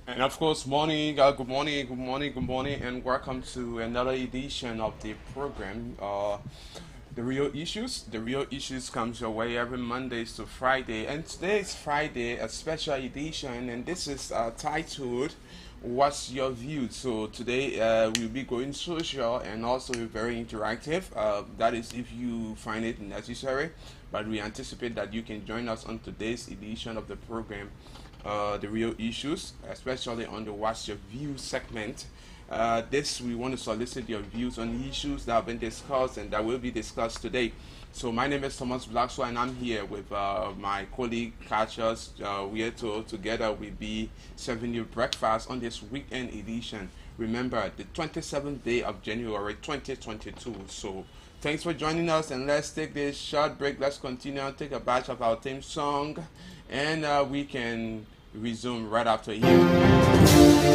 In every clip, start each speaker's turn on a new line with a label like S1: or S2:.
S1: And of course, good morning, and welcome to another edition of the program. The Real Issues. The Real Issues comes your way every Mondays to Friday, and today is Friday, a special edition, and this is titled "What's Your View?" So today we'll be going social and also very interactive. That is, if you find it necessary, but we anticipate that you can join us on today's edition of the program, the real issues, especially on the What's Your View segment. This we want to solicit your views on issues that have been discussed and that will be discussed today. So my name is Thomas Blackshaw and I'm here with my colleague Cassius. We are together we'll be serving you breakfast on this weekend edition. Remember, the 27th day of January 2022. So thanks for joining us, and let's take this short break. Let's continue and take a batch of our theme song, and we can resume right after here.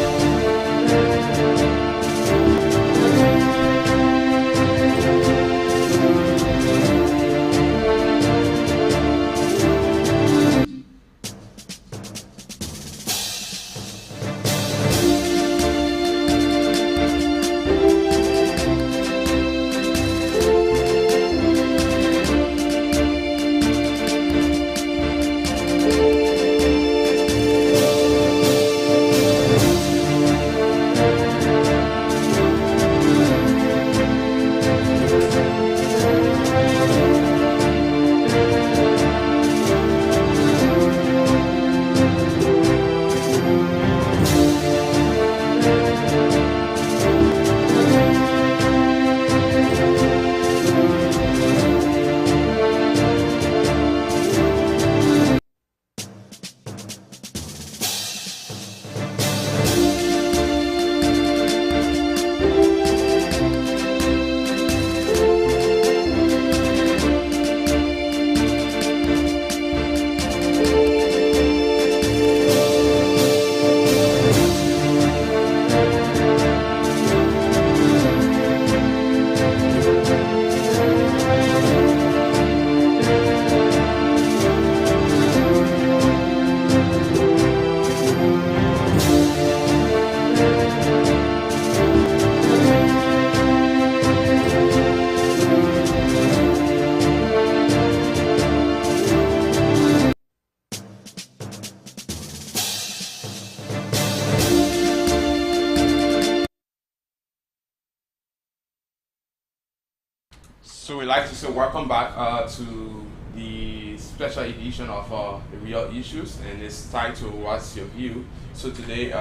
S1: So we'd like to say welcome back to the special edition of the Real Issues, and it's titled "What's Your View?" So today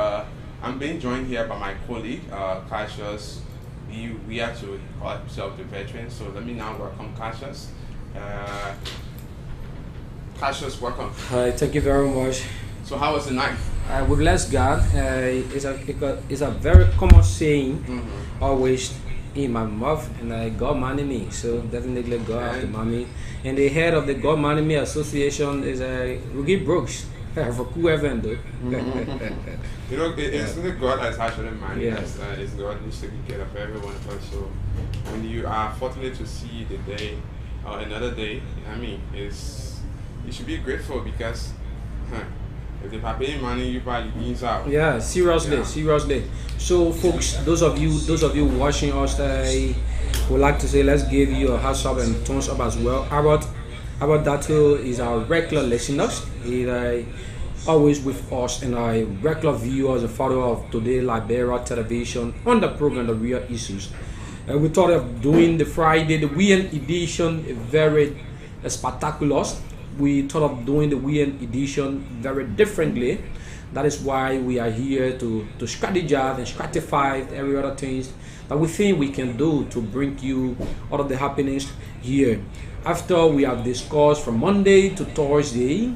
S1: I'm being joined here by my colleague Cassius. We actually call himself the veteran. So let me now welcome Cassius. Uh, Cassius, welcome.
S2: Hi, thank you very much.
S1: So how was the night?
S2: We bless God. It's a very common saying,
S1: Mm-hmm.
S2: always in my mouth, and God money me. So definitely God have to money. And the head of the God money me association is Rugi Brooks. For whoever do.
S1: You know, it's not God that's actually managed.
S2: Yeah.
S1: It's God who's taking care of everyone of us. So when you are fortunate to see the day or another day, I mean, you should be grateful because if they are paying money, you probably beans out.
S2: Yeah, seriously,
S1: Yeah.
S2: seriously. So, folks, those of you watching us, I would like to say, let's give you a hands up and thumbs up as well. About that too is our regular listeners. He always with us and our regular viewers and followers of Today Liberia Television on the program The Real Issues. And we thought of doing the Friday, the weekend edition, very spectacular. We thought of doing the weekend edition very differently. That is why we are here to strategize and stratify every other things that we think we can do to bring you all of the happenings here. After we have discussed from Monday to Thursday,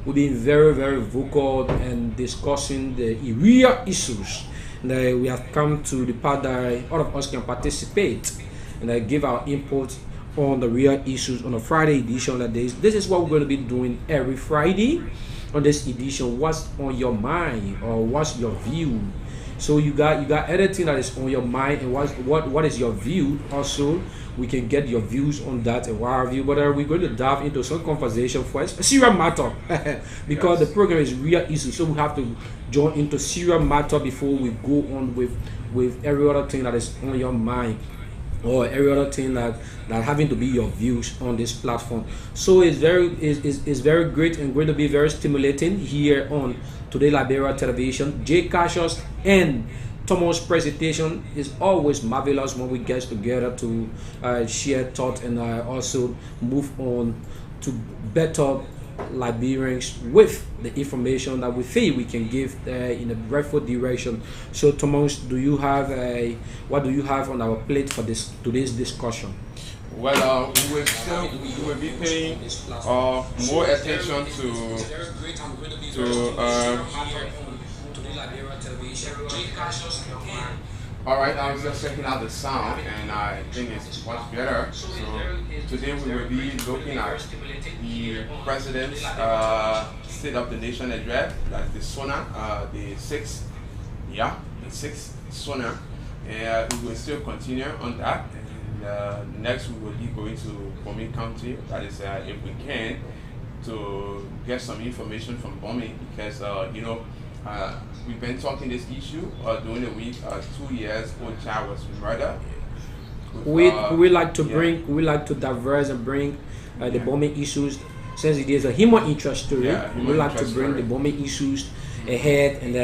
S2: we've been very, very vocal and discussing the real issues. And we have come to the part that all of us can participate and give our input on the real issues on a Friday edition like this. This is what we're going to be doing every Friday on this edition. What's on your mind or what's your view? So you got anything that is on your mind, and what is your view also. We can get your views on that and our view, but we're going to dive into some conversation first. A serious matter, because the program is real issue, so we have to join into serious matter before we go on with every other thing that is on your mind, or every other thing that having to be your views on this platform. So it's very great and going to be very stimulating here on Today Liberia Television. Jay Cassius and Thomas' presentation is always marvelous when we get together to share thoughts and also move on to better Liberians with the information that we feel we can give in a rightful direction. So, Thomas, what do you have on our plate for today's discussion?
S1: Well, we will be paying more attention all right, I was just checking out the sound, and I think it's much better. So today we will be looking at the President's State of the Nation address, that's the SONA, the sixth SONA, and we will still continue on that. And next we will be going to Bomi County, that is if we can, to get some information from Bomi, because we've been talking this issue during the week. 2 years old child was murdered.
S2: We like to diverse and bring the bombing issues, since it is a human interest story. We like to bring the bombing issues ahead, and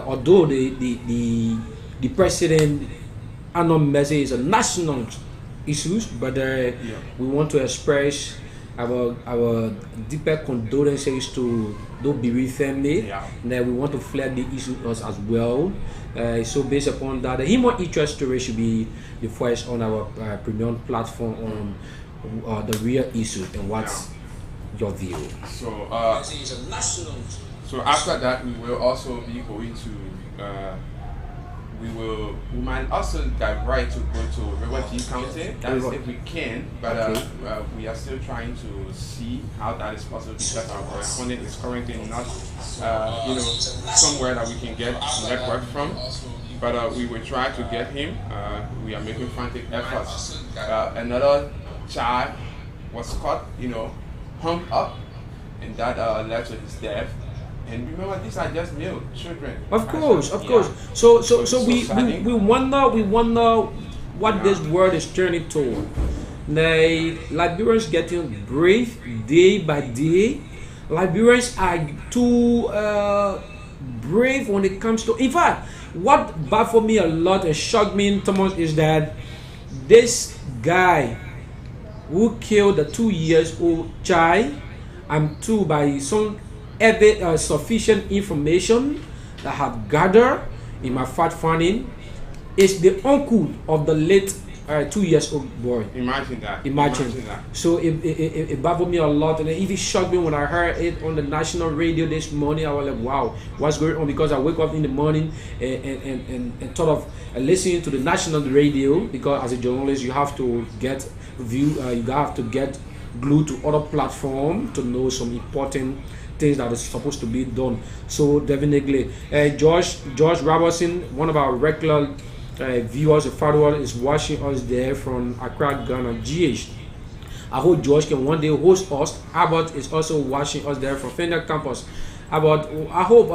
S2: although the president message is a national issues, but we want to express our deeper condolences to those bereaved family, and we want to flag the issue as well. So based upon that, the human interest story should be the first on our premium platform on the real issue and what's your view.
S1: So after that, we will also be going to we might also divert to go to River G County. That is if we can, but we are still trying to see how that is possible, because our correspondent is currently not, somewhere that we can get network from. But we will try to get him. We are making frantic efforts. Another child was caught, hung up, and that led to his death. And remember, these are just male children.
S2: Of course. So we wonder what this world is turning to. The Liberians getting brave day by day. Liberians are too brave when it comes to. In fact, what baffled me a lot and shocked me, Thomas, is that this guy who killed the 2 years old child, by some sufficient information that I have gathered in my fact finding, is the uncle of the late 2 years old boy.
S1: Imagine that.
S2: So it baffled me a lot, and it even shocked me when I heard it on the national radio this morning. I was like, wow, what's going on? Because I wake up in the morning and thought of listening to the national radio, because as a journalist you have to get you have to get glued to other platforms to know some important things that is supposed to be done. So definitely, George Robertson, one of our regular viewers, a follower, is watching us there from Accra, Ghana, GH. I hope George can one day host us. Albert is also watching us there from Fender Campus. Albert, I hope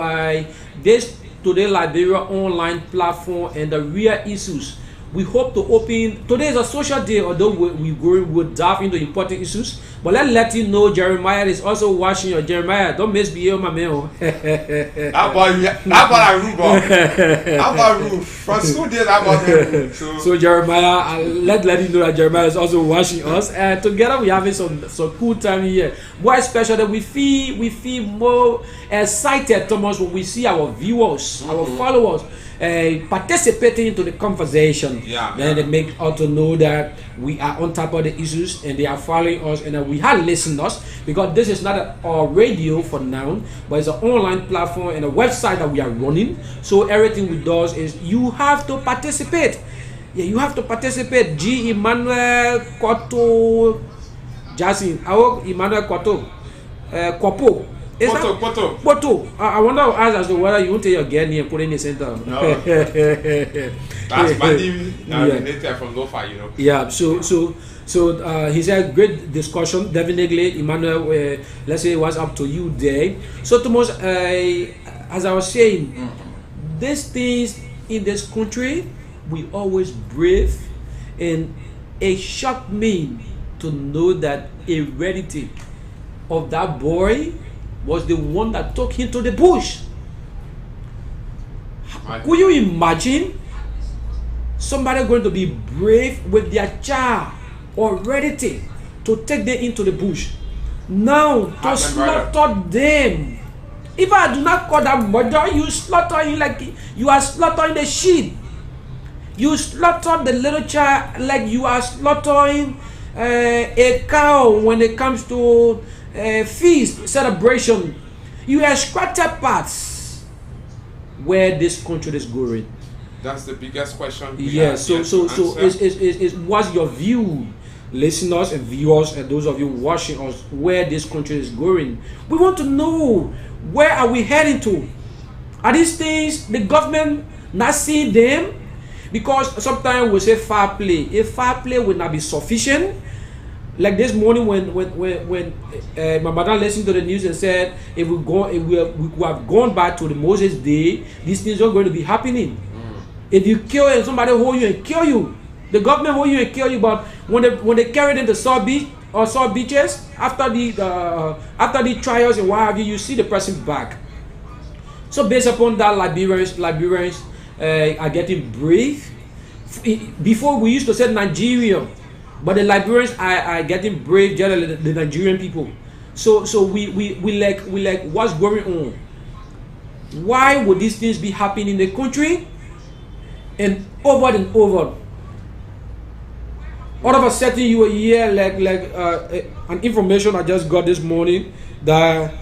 S2: this Today Liberia online platform and the real issues, we hope to open. Today is a social day, although we'll dive into important issues. But let's let you know Jeremiah is also watching you. Jeremiah, don't misbehave, my man.
S1: How about Ruth? From school days, how about
S2: So Jeremiah, let you know that Jeremiah is also watching us. And together we're having some cool time here. More especially that we feel more excited, Thomas, when we see our viewers, our followers participating into the conversation. Then they make us to know that we are on top of the issues and they are following us, and that we have listeners, because this is not our radio for now, but it's an online platform and a website that we are running. So everything we do is you have to participate. You have to participate. G. Emmanuel Koto Jasin, Emmanuel Koto Kopo. Is
S1: Poto,
S2: that
S1: Poto.
S2: Poto? I wonder to ask as to whether you want to take your girl name and put it in the center.
S1: No. That's Bandi, native from Lofa, you know.
S2: Yeah. So he said great discussion. Definitely, Emmanuel. Let's say it was up to you there. So Thomas, as I was saying, these things in this country, we always brave, and it shocked me to know that a relative of that boy was the one that took him to the bush. Could you imagine somebody going to be brave with their child or relative to take them into the bush? Now to slaughter them. If I do not call that murder, you slaughter him like you are slaughtering the sheep. You slaughter the little child like you are slaughtering a cow when it comes to feast celebration. You extract parts where this country is going.
S1: That's the biggest question.
S2: Yes. So what's your view, listeners and viewers, and those of you watching us, where this country is going? We want to know, where are we heading to? Are these things the government not seeing them? Because sometimes we say fair play. If fair play will not be sufficient, like this morning when my mother listened to the news and said if we have gone back to the Moses day, these things are going to be happening. If you kill and somebody hold you and kill you, the government hold you and kill you, but when they carry them to South Beach or South Beaches after the trials and what have you, you see the person back. So based upon that, Liberians are getting brave. Before we used to say Nigeria, but the Liberians are getting brave, generally the Nigerian people. So we like what's going on. Why would these things be happening in the country? And over and over. All of a sudden you will hear like an information I just got this morning that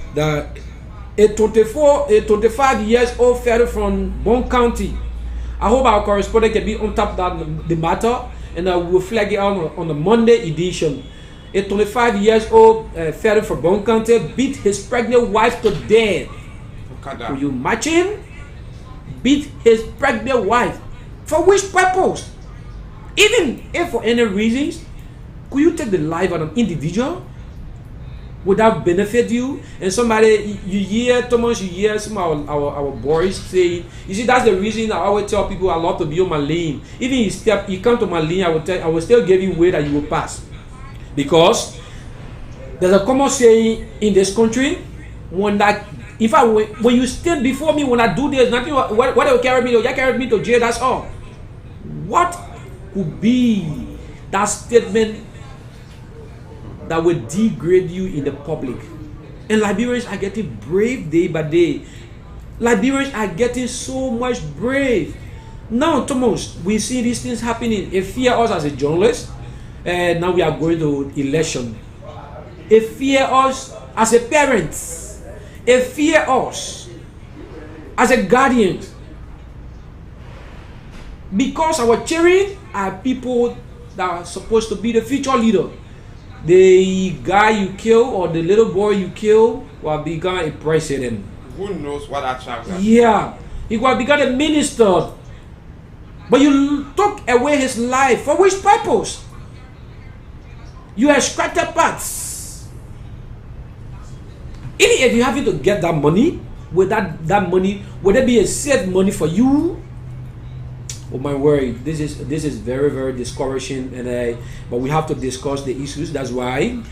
S2: a 25 years old fellow from Bon County. I hope our correspondent can be on top of the matter, and I will flag it out on the Monday edition. A 25 years old fellow from Bon County beat his pregnant wife to death. Could you imagine? Beat his pregnant wife. For which purpose? Even if for any reasons, could you take the life of an individual? Would that benefit you? And somebody, you hear Thomas, you hear some of our boys say, you see, that's the reason I always tell people I love to be on my lane. Even you come to my lane, I will still give you way that you will pass. Because there's a common saying in this country, when you stand before me, when I do this, nothing, what will carry me to? You carry me to jail, that's all. What could be that statement that will degrade you in the public? And Liberians are getting brave day by day. Liberians are getting so much brave. Now, Thomas, we see these things happening. It fear us as a journalist. Now we are going to election. It fear us as a parent. It fear us as a guardian. Because our children are people that are supposed to be the future leader. The guy you kill or the little boy you kill will become a president.
S1: Who knows what that child is?
S2: Yeah, he will become a minister. But you took away his life. For which purpose? You extracted parts. Even if you having to get that money, with that money, would it be a safe money for you? Oh my word, this is very, very discouraging, and but we have to discuss the issues. That's why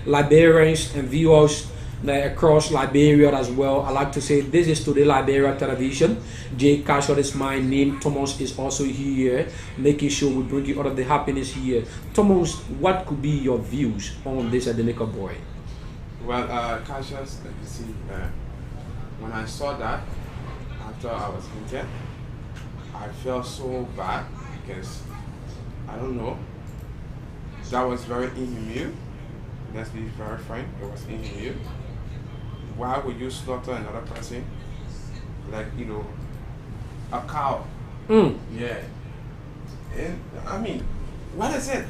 S2: Liberians and viewers across Liberia as well, I like to say this is Today Liberia Television. Jay Cashot is my name. Thomas is also here, making sure we bring you all of the happiness here. Thomas, what could be your views on this Adeneka boy?
S1: Well, Cassius, let me see. When I saw that, after I was injured, I felt so bad because, I don't know, that was very inhumane. Let's be very frank, it was inhumane. Why would you slaughter another person? Like, a cow. Yeah. And, I mean, what is it?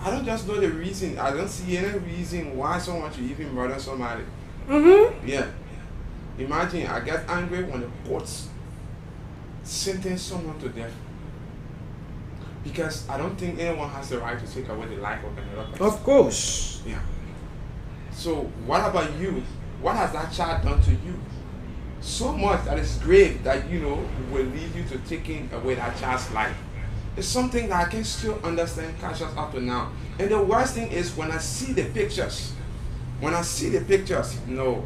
S1: I don't just know the reason. I don't see any reason why someone should even murder somebody.
S2: Mm-hmm.
S1: Yeah. Imagine, I get angry when the courts sentence someone to death. Because I don't think anyone has the right to take away the life of another person.
S2: Of course.
S1: Yeah. So what about you? What has that child done to you? So much that is grave that will lead you to taking away that child's life. It's something that I can still understand Cassius up to now. And the worst thing is when I see the pictures. No,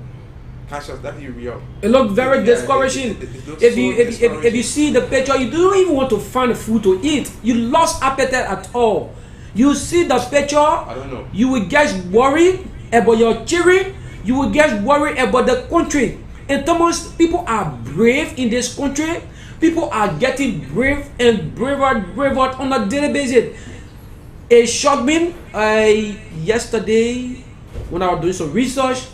S1: Cassius, that be real.
S2: It looked very discouraging.
S1: It looks
S2: If
S1: so
S2: you if
S1: discouraging.
S2: you see the picture, you don't even want to find food to eat. You lost appetite at all. You see the picture,
S1: I don't know.
S2: you will get worried about your children. You will get worried about the country. And Thomas, people are brave in this country. People are getting brave and braver on a daily basis. It shocked me yesterday when I was doing some research,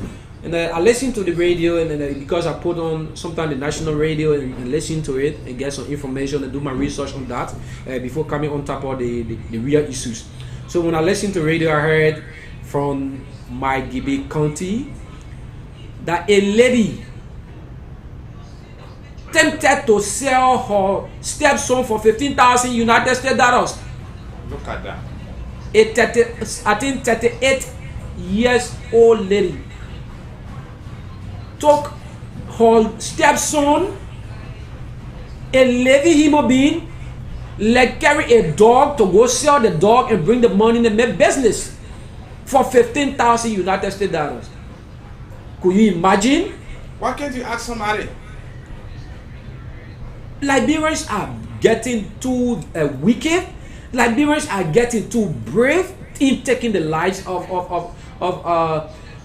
S2: and I listened to the radio, and then because I put on sometimes the national radio and listen to it and get some information and do my research on that before coming on top of the real issues. So when I listened to radio, I heard from my Gibby County that a lady tempted to sell her stepson for 15,000 United States dollars.
S1: Look at that.
S2: I think 38 years old lady took her stepson, a living human being, like carry a dog to go sell the dog and bring the money and make business for 15,000 United States dollars. Could you imagine?
S1: Why can't you ask somebody?
S2: Liberians are getting too wicked. Liberians are getting too brave in taking the lives of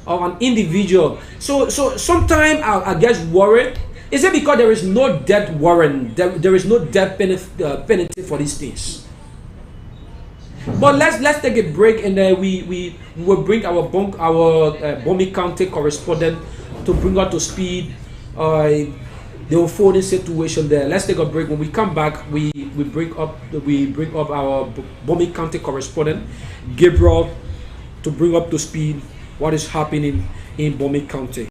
S2: an individual. So sometimes I get worried. Is it because there is no death warrant? There is no death penalty for these things. But let's take a break, and then we will bring our Bomi County correspondent to bring us to speed the unfolding situation there. Let's take a break. When we come back, we bring up our Bomi County correspondent Gabriel to bring up to speed what is happening in Bomi County.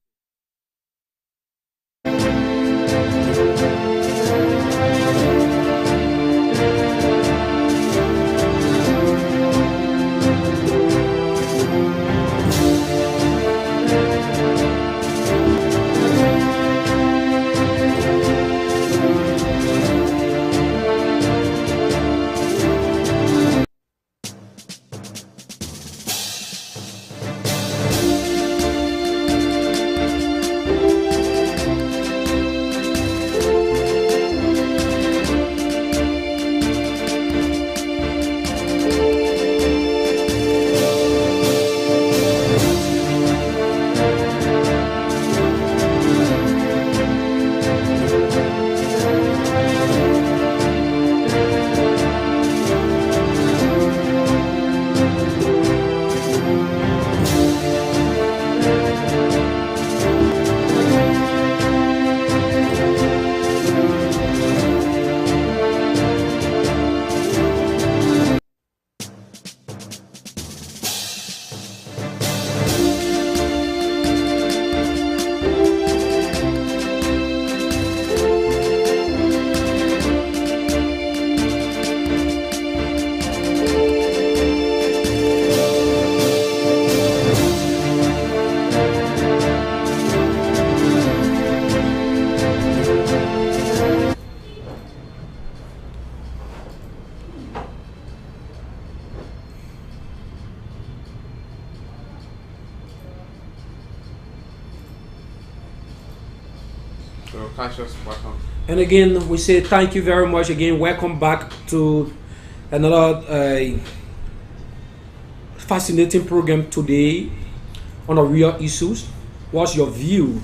S1: So Cassius, welcome.
S2: And again, we say thank you very much. Again, welcome back to another fascinating program today on the real issues. What's your view?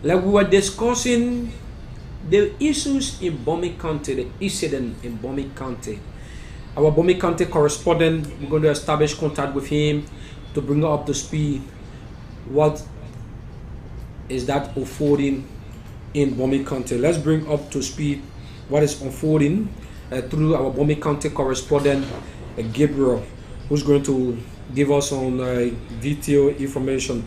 S2: Like we were discussing the issues in Bomi County, the incident in Bomi County. Our Bomi County correspondent, we're going to establish contact with him to bring her up to speed. What is that unfolding in Bomi County? Let's bring up to speed what is unfolding through our Bomi County correspondent Gabriel. who's going to give us some detailed information.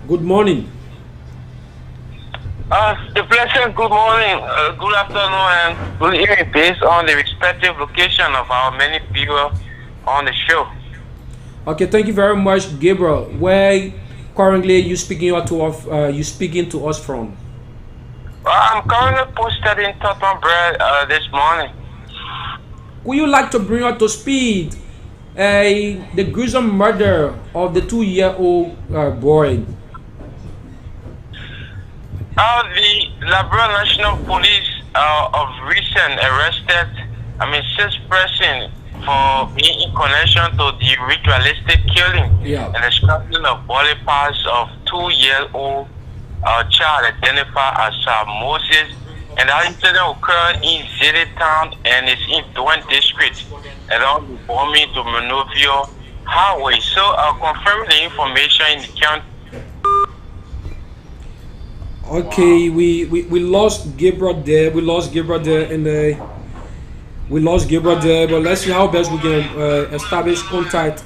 S2: Good morning.
S3: The blessing, good morning, good afternoon, and good evening, based on the respective location of our many people on the show.
S2: Okay, thank you very much, Gabriel. Where currently you speaking to us from?
S3: I'm currently posted in Tottenham Bread this morning.
S2: Would you like to bring us to speed the gruesome murder of the 2-year-old boy?
S3: The Liberia National Police of recent arrested, 6 persons for being in connection to the ritualistic killing and the scrapping of body parts of 2-year-old child identified as Moses. And that incident occurred in Ziti Town and is in Doan District along the bombing to Monrovia Highway. So confirming the information in the county.
S2: Okay, we lost Gabriel there. We lost Gabriel there, but let's see how best we can establish contact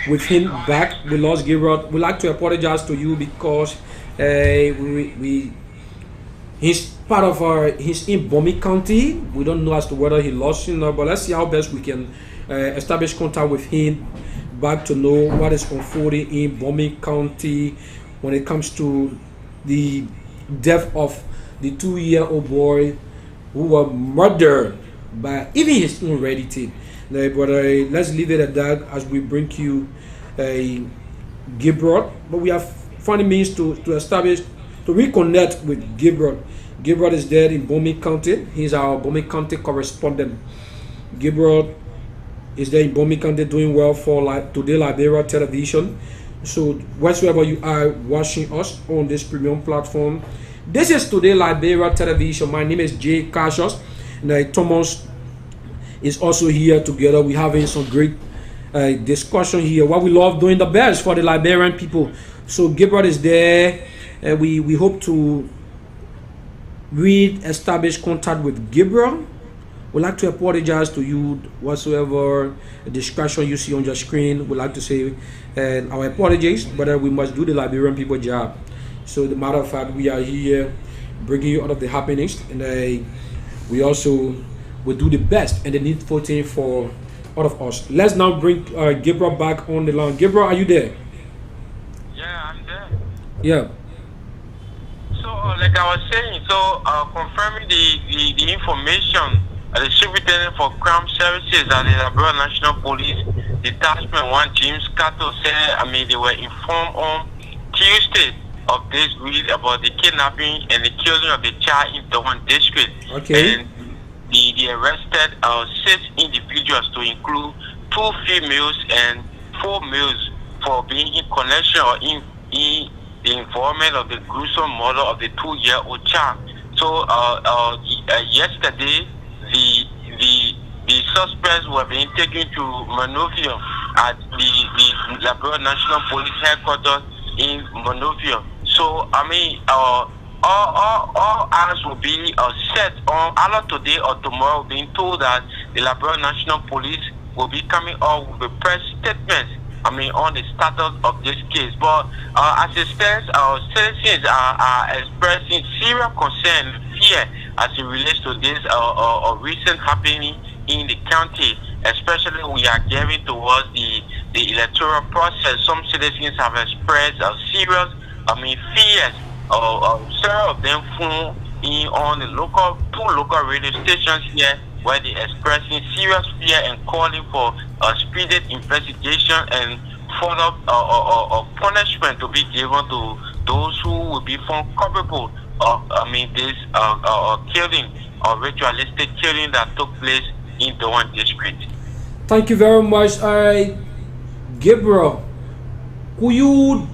S2: with him back. We lost Gabriel. We'd like to apologize to you because he's part of he's in Bomi County. We don't know as to whether he lost or not, but let's see how best we can establish contact with him back to know what is unfolding in Bomi County when it comes to the death of the 2-year-old boy who was murdered by even his own relative. But let's leave it at that as we bring you Gabriel. But we have found means to establish, to reconnect with Gabriel. Gabriel is there in Bomi County. He's our Bomi County correspondent. Gabriel is there in Bomi County doing well for Today Liberia television. So wherever you are watching us on this premium platform, this is Today Liberia television. My name is Jay Cassius, and Thomas is also here together. We're having some great discussion here. What we love doing the best for the Liberian people. So Gabriel is there, and we hope to re-establish contact with Gabriel. We'd like to apologize to you whatsoever distraction you see on your screen. We'd like to say our apologies, but we must do the Liberian people job. So the matter of fact, we are here bringing you out of the happenings, and we also will do the best and the needful thing for all of us. Let's now bring Gabriel back on the line. Gabriel, are you there?
S3: Yeah, I'm there.
S2: Yeah.
S3: So like I was saying, confirming the information. The Superintendent for Crime Services at the Liberia National Police Detachment 1, James Cato, said, they were informed on Tuesday of this week about the kidnapping and the killing of the child in the one district.
S2: Okay.
S3: And they arrested 6 individuals, to include 2 females and 4 males, for being in connection or in the involvement of the gruesome murder of the 2-year-old child. So yesterday, the suspects were being taken to Monrovia at the Liberia National Police headquarters in Monrovia. So all eyes will be set on either today or tomorrow, being told that the Liberia National Police will be coming out with a press statement on the status of this case. But as it stands, our citizens are expressing serious concern and fear as it relates to this recent happening in the county. Especially we are getting towards the electoral process. Some citizens have expressed serious fears. Several of them phone in on the two local radio stations here, where they expressing serious fear and calling for a speedy investigation and further punishment to be given to those who will be found culpable of this killing or ritualistic killing that took place in the one district.
S2: Thank you very much, Gabriel. Could you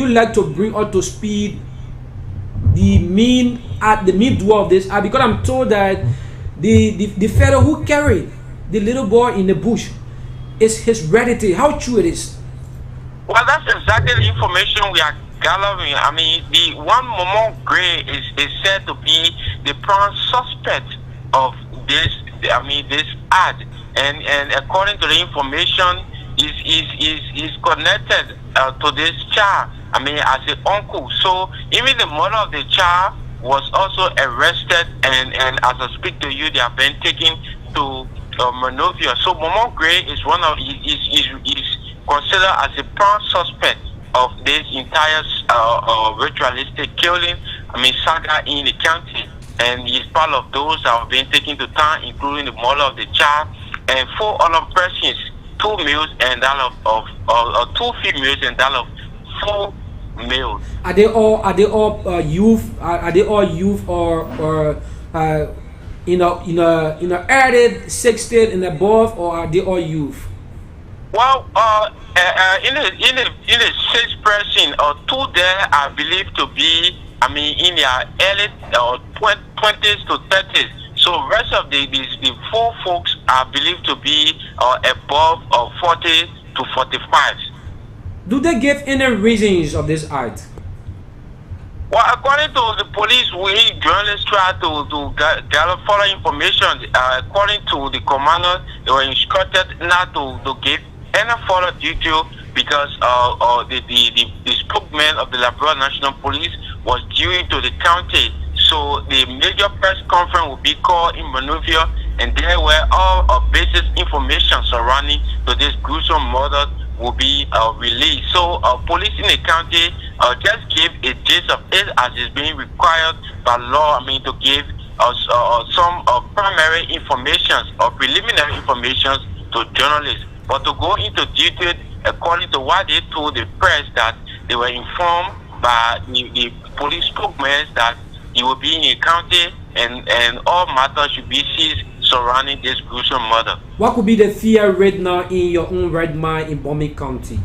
S2: like to bring up to speed the mean duo of this? Because I'm told that the fellow who carried the little boy in the bush is his relative. How true it is?
S3: Well, that's exactly the information we are gathering. I mean, the one Momo Gray is said to be the prime suspect of this. I mean, this ad, and according to the information, is connected to this child. I mean, as an uncle. So even the mother of the child was also arrested, and as I speak to you, they have been taken to Monrovia. So Momo Gray is one of is considered as a prime suspect of this entire ritualistic killing. I mean, saga in the county, and he's part of those that have been taken to town, including the mother of the child and 4 other persons, 2 males and that of 2 females and that of 4 males.
S2: Are they all youth? Are they all youth or in a early 60s and above, or are they all youth?
S3: Well, in the 6 person or 2 there are believed to be, I mean, in their early 20s to 30s. So rest of the 4 folks are believed to be above 40 to 45.
S2: Do they give any reasons of this act?
S3: Well, according to the police, we journalists try to gather further information. According to the commander, they were instructed not to give any further detail because the spokesman of the Labrador National Police was due into the county. So the major press conference will be called in Monrovia, and there where all basic information surrounding to this gruesome murder will be released. So police in the county just give a gist of it as is being required by law. I mean, to give us some primary information or preliminary information to journalists. But to go into detail, according to what they told the press, that they were informed by the police spokesman that he will be in the county and all matters should be seized surrounding this gruesome murder.
S2: What could be the fear rate now in your own red mine in Bombay County?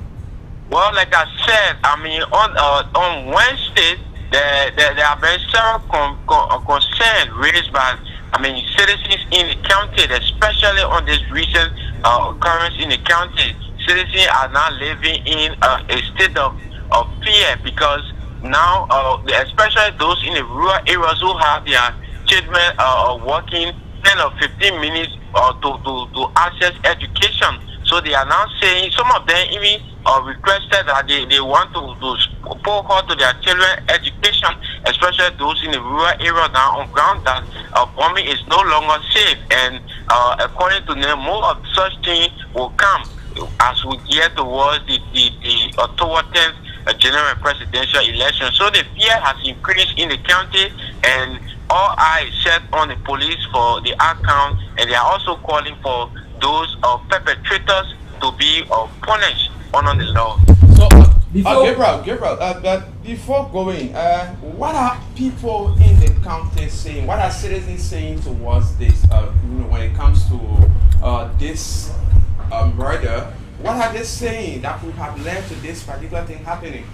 S3: Well, like I said, I mean, on Wednesday, there have been several concerns raised by, I mean, citizens in the county, especially on this recent occurrence in the county. Citizens are now living in a state of fear because now, especially those in the rural areas who have their children working 10 or 15 minutes to access education. So they are now saying, some of them even requested that they want to pour hot to their children education, especially those in the rural area now on ground that bombing is no longer safe. And according to them, more of such things will come as we get towards the October 10th general and presidential election. So the fear has increased in the county, and all eyes set on the police for the account, and they are also calling for those perpetrators to be punished under the law.
S1: So, Gabriel, before going, what are people in the county saying? What are citizens saying towards this? When it comes to this murder, what are they saying that could have led to this particular thing happening?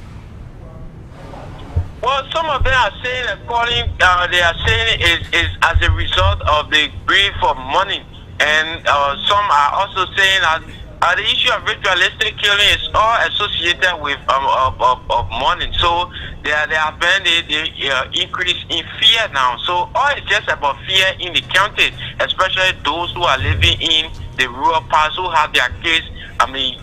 S3: Well, some of them are saying, they are saying is as a result of the greed for money, and some are also saying that the issue of ritualistic killing is all associated with money. So there have been the increase in fear now. So all is just about fear in the county, especially those who are living in the rural parts who have their kids, I mean,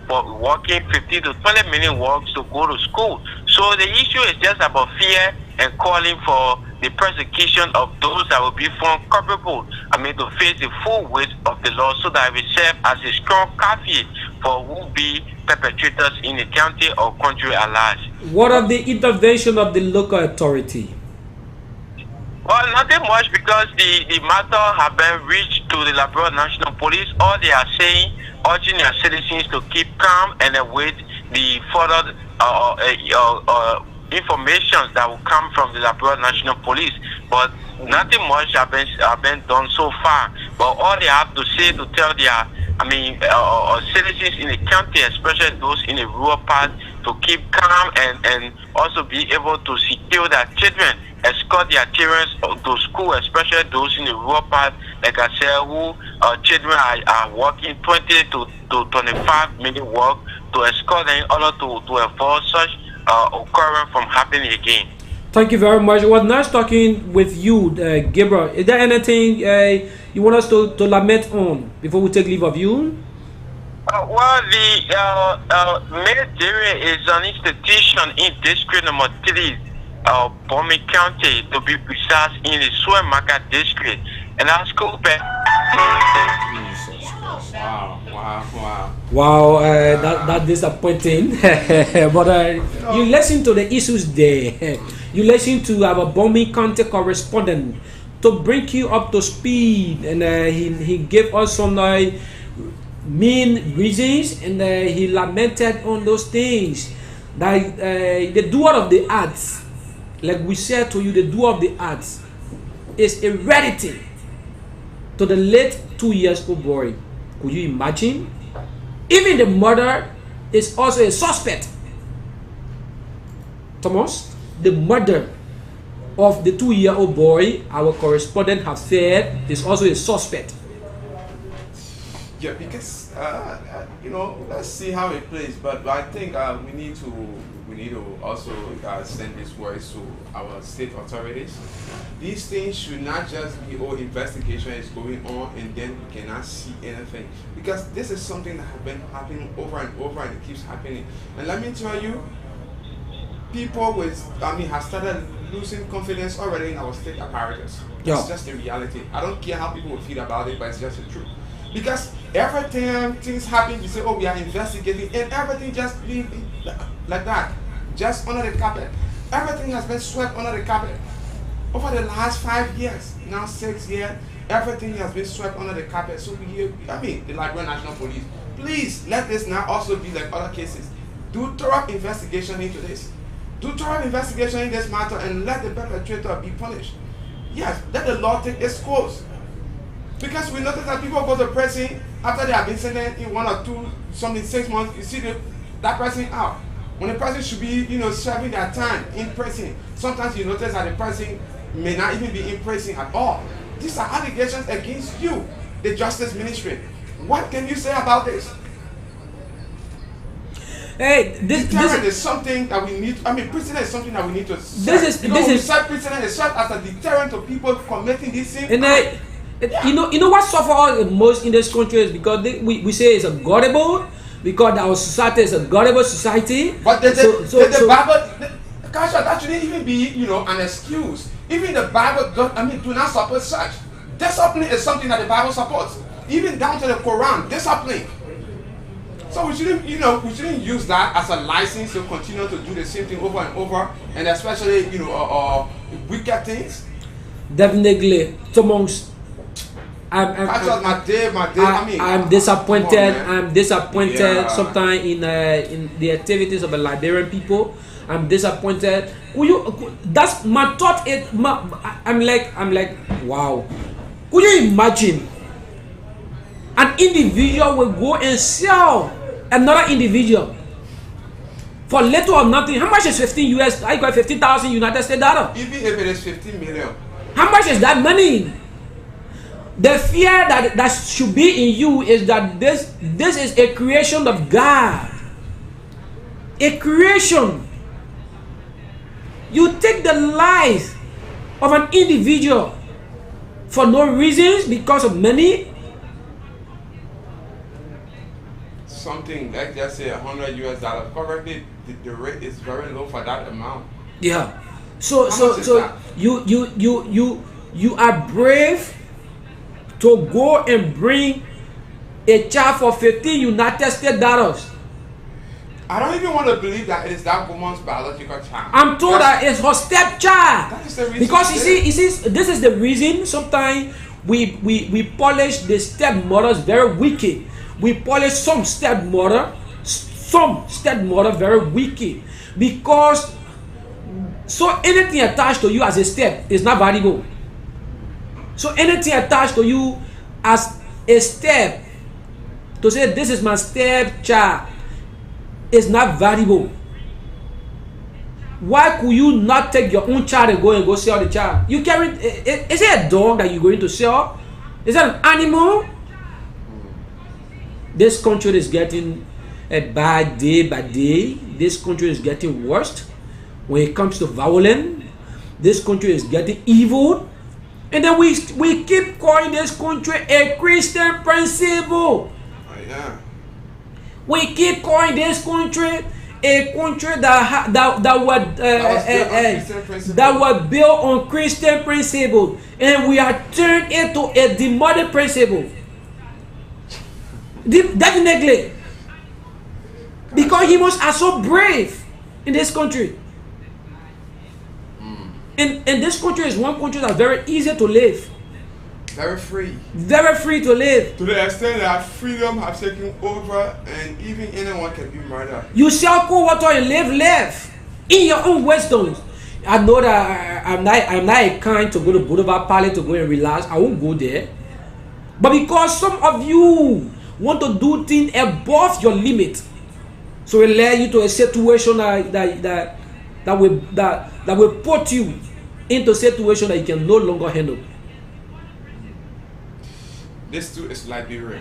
S3: walking 15 to 20 minute walks to go to school. So the issue is just about fear and calling for the prosecution of those that will be found culpable, I mean, to face the full weight of the law, so that it will serve as a strong caveat for who be perpetrators in the county or country at large.
S2: What of the intervention of the local authority?
S3: Well, nothing much, because the matter have been reached to the Labrador National Police. All they are saying, urging their citizens to keep calm and await the further information that will come from the Labrador National Police. But nothing much have been done so far. But all they have to say to tell their, citizens in the county, especially those in the rural part, to keep calm and also be able to secure their children, escort their children to school, especially those in the rural part, like I said, who children are walking 20 to 25 minute walk, to escort them in order to avoid such occurring from happening again.
S2: Thank you very much. It was nice talking with you, Gabriel. Is there anything you want us to lament on before we take leave of you?
S3: Well, the military is an institution in district number 3, Bomi County, to be precise, in the Suemaka district. And that's cool,
S2: Wow, that's disappointing. But you listen to the issues there. You listen to our Bomi County correspondent to bring you up to speed, and he gave us some mean reasons, and he lamented on those things. That the doer of the acts, like we said to you, the doer of the acts is a rarity to the late 2 years old boy. Could you imagine? Even the mother is also a suspect. Thomas, the mother of the 2-year-old boy, our correspondent has said, is also a suspect.
S1: Yeah, because let's see how it plays. But I think we need to also send these words to our state authorities. These things should not just be investigation is going on and then we cannot see anything, because this is something that has been happening over and over and it keeps happening. And let me tell you, people have started losing confidence already in our state apparatus.
S2: Yeah.
S1: It's just the reality. I don't care how people will feel about it, but it's just the truth. Because every time things happen, you say, oh, we are investigating, and everything just leave like that, just under the carpet. Everything has been swept under the carpet. Over the last 5 years, now 6 years, everything has been swept under the carpet. So the Liberia National Police, please let this now also be like other cases. Do thorough investigation into this. Do thorough investigation in this matter and let the perpetrator be punished. Yes, let the law take its course. Because we notice that people go to prison after they have been sentenced in 1 or 2, 6 months, you see that person out. When the person should be, serving their time in prison, sometimes you notice that the person may not even be in prison at all. These are allegations against you, the Justice Ministry. What can you say about this?
S2: Hey,
S1: deterrent is something that we need. Prison is something that we need to set. Prison is set as a deterrent to people committing these things.
S2: And you know what suffers the most in this country is because we say it's a gullible, because our society is a gullible society.
S1: But the Bible, that shouldn't even be an excuse. Even the Bible do not support such. Discipline is something that the Bible supports, even down to the Quran. Discipline. So we shouldn't use that as a license to continue to do the same thing over and over, and especially wicked things.
S2: Definitely, Thomas. I'm disappointed. I'm disappointed. Yeah. Sometimes in the activities of the Liberian people, I'm disappointed. That's my thought. I'm like, wow. Could you imagine? An individual will go and sell another individual for little or nothing. How much is 15 US? I got 50,000 United States dollar.
S1: Even if it is 15 million.
S2: How much is that money? The fear that should be in you is that this is a creation of God. A creation. You take the life of an individual for no reasons, because of money.
S1: Something like just say $100 US. Currently, the rate is very low for that amount.
S2: Yeah. So you are brave to go and bring a child for 15 United States dollars.
S1: I don't even want to believe that it is that woman's biological child.
S2: I'm told that it's her stepchild.
S1: That is the reason.
S2: Because you see, this is the reason. Sometimes we polish the stepmothers very wicked. We polish some stepmother very wicked, because so anything attached to you as a step is not valuable. So anything attached to you as a step, to say this is my stepchild, is not valuable. Why could you not take your own child and go sell the child? You carry, is it a dog that you're going to sell? Is that an animal? This country is getting bad day by day. this country is getting worse when it comes to violence. This country is getting evil. And then we keep calling this country a Christian principle.
S1: Yeah.
S2: We keep calling this country a country that was built on Christian principle, and we are turned into a demonic principle. Definitely, because humans are so brave in this country. And this country is one country that's very easy to live.
S1: Very free.
S2: Very free to live.
S1: To the extent that freedom has taken over and even anyone can be murdered.
S2: You shall cool water and live in your own wisdom. I know that I'm not a kind to go to Boulevard Palace to go and relax. I won't go there. But because some of you want to do things above your limit, so it leads you to a situation that will put you into a situation that you can no longer handle.
S1: This too is Liberia.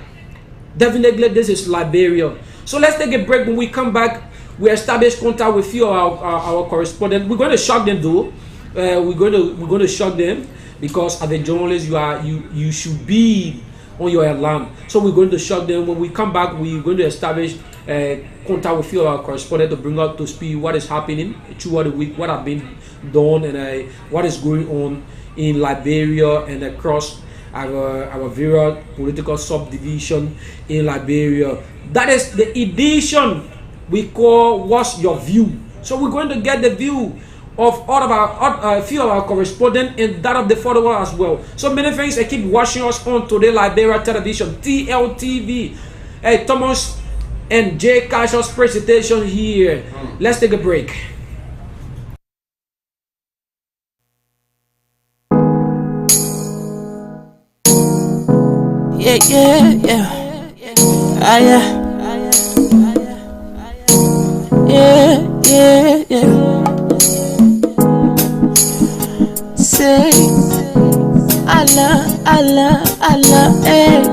S2: Definitely, this is Liberia. So let's take a break. When we come back, we establish contact with few of our correspondents. We're going to shock them though. We're going to shock them because as a journalist, you should be on your alarm. So we're going to shock them. When we come back, we're going to establish contact with few of our correspondents to bring up to speed what is happening throughout the week, what have been done, and what is going on in Liberia and across our various political subdivision in Liberia. That is the edition we call What's Your View? So we're going to get the view of all of our few of our correspondents and that of the followers as well. So many thanks. I keep watching us on Today Liberia Television, TLTV. Hey, Thomas and Jay Cash's presentation here. Let's take a break.
S4: Yeah. Say, Allah, eh.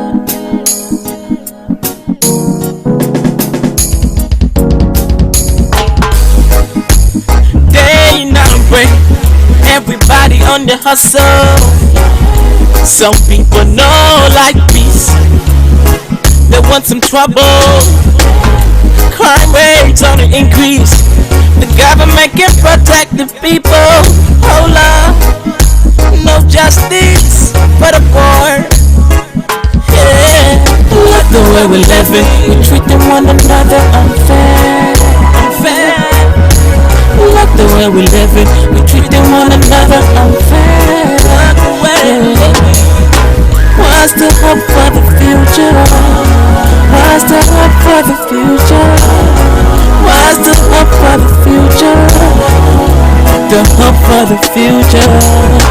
S4: Day and break, everybody on the hustle. Some people know like peace, they want some trouble. Crime rates on the increase, the government can protect the people. Hold up, no justice for the poor. Yeah, look the way we're living, we treating one another unfair. Look the way we're living, we treating one another unfair. What's the hope for the future? What's the hope for the future? What's the hope for the future? The hope for the future,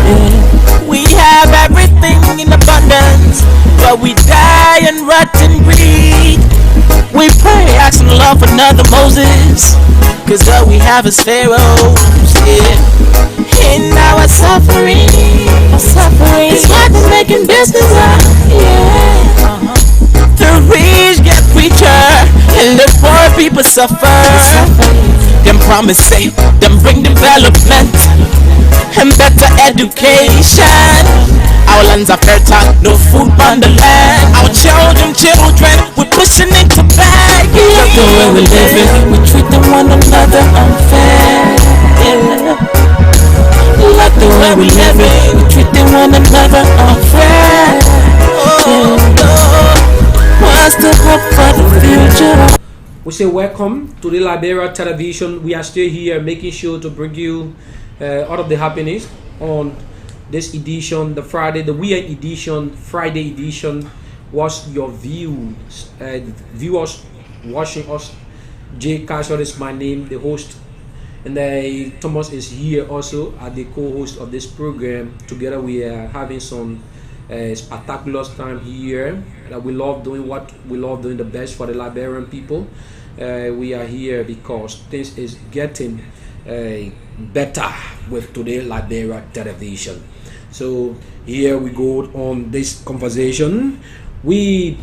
S4: yeah. We have everything in abundance, but we die and rot and bleed. We pray, asking love for another Moses, cause all we have is pharaohs, yeah. In our suffering, it's hard to making business out, yeah. The rich get richer, and the poor people suffer. Them promise safe, them bring development and better education. Our lands are fertile, no food on the land. Our children, we're pushing it to bag. Look the way we're living, we treating one another unfair, yeah. Look the way we're living, we treating one another unfair, yeah. What's the hope for the future?
S2: We say welcome to the Liberia Television. We are still here making sure to bring you all of the happenings on this edition, the weekend edition, Friday edition. What's your views? Viewers watching us, Jay Cashel is my name, the host, and Thomas is here also as the co-host of this program. Together we are having some spectacular time here. We love doing what we love doing the best for the Liberian people. We are here because things is getting better with Today Liberia Television. So here we go on this conversation. We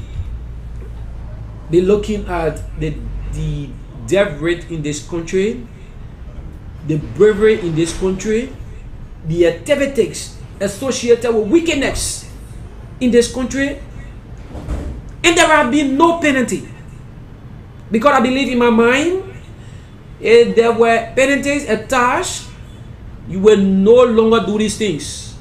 S2: be looking at the death rate in this country, the bravery in this country, the activities associated with wickedness in this country, and there have been no penalty. Because I believe in my mind, if there were penalties attached, you will no longer do these things.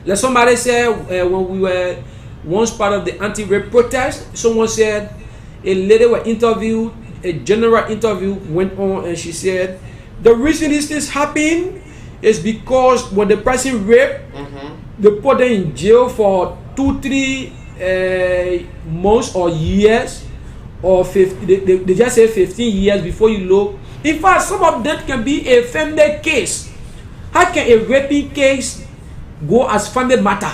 S2: Like somebody said, when we were once part of the anti-rape protest, someone said a lady was interviewed, a general interview went on, and she said the reason these things happen is because when the person raped, they put them in jail for 2-3 months or years, or 50, they just say 15 years before you look. In fact, some of that can be a family case. How can a raping case go as family matter?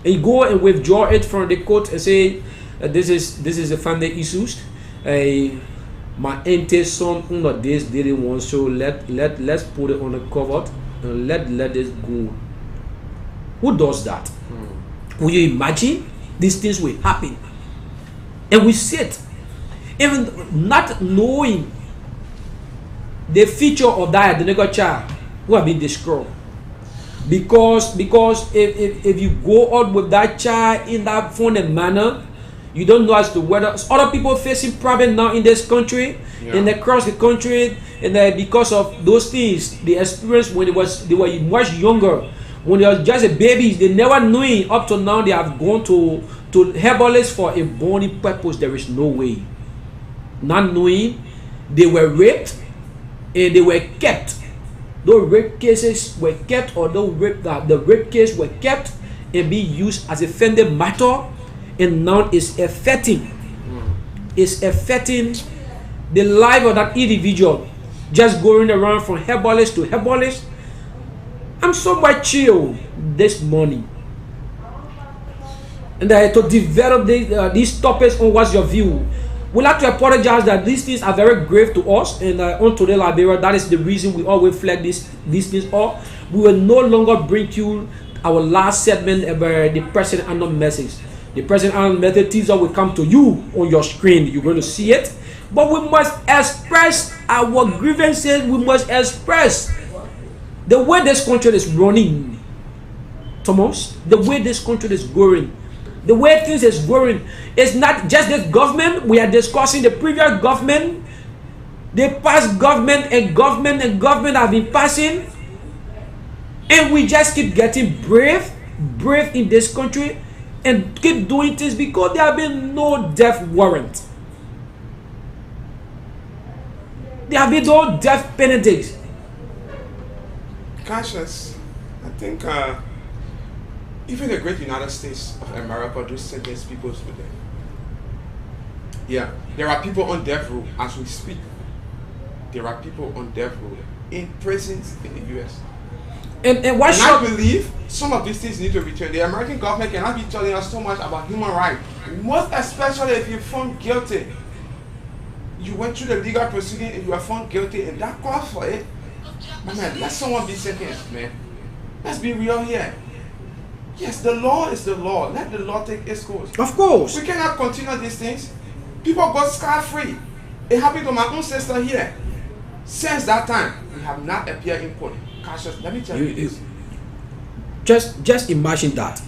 S2: And you go and withdraw it from the court and say this is a family issues. My auntie son of this didn't want, so let's put it on the cover and let this go. Who does that? Will you imagine these things will happen? And we sit, even not knowing the future of that identical child who have been destroyed. Because if you go out with that child in that funny manner, you don't know as to whether other people facing problem now in this country, and across the country, and because of those things they experienced when they were much younger, when they were just a babies, they never knew it. Up to now, they have gone to herbalists for a bony purpose. There is no way. Not knowing, they were raped and they were kept. Those rape cases were kept, or the rape case were kept and be used as a family matter, and now it's affecting the life of that individual, just going around from herbalist to herbalist. I'm so much chill this morning, and to develop these topics on what's your view. We'd like to apologize that these things are very grave to us, and on Today Liberia, that is the reason we always flag these things up. We will no longer bring you our last segment about the President Unknown message. The President Unknown message teaser will come to you on your screen. You're going to see it. But we must express our grievances. We must express the way this country is running. Thomas, the way this country is going. The way things is going, it's not just this government. We are discussing the previous government, the past government, and government have been passing, and we just keep getting brave in this country, and keep doing things because there have been no death warrant. There have been no death penalties.
S1: Cassius, I think even the great United States of America just sentence people to death. Yeah, there are people on death row as we speak. There are people on death row in prisons in the U.S.
S2: And
S1: I believe some of these things need to return. The American government cannot be telling us so much about human rights, most especially if you're found guilty. You went through the legal proceeding and you are found guilty, and that calls for it. Man, let someone be sentenced, man. Let's be real here. Yes, the law is the law. Let the law take its course.
S2: Of course.
S1: We cannot continue these things. People got scot-free. It happened to my own sister here. Since that time, we have not appeared in court. Cassius, let me tell you this.
S2: Just imagine that.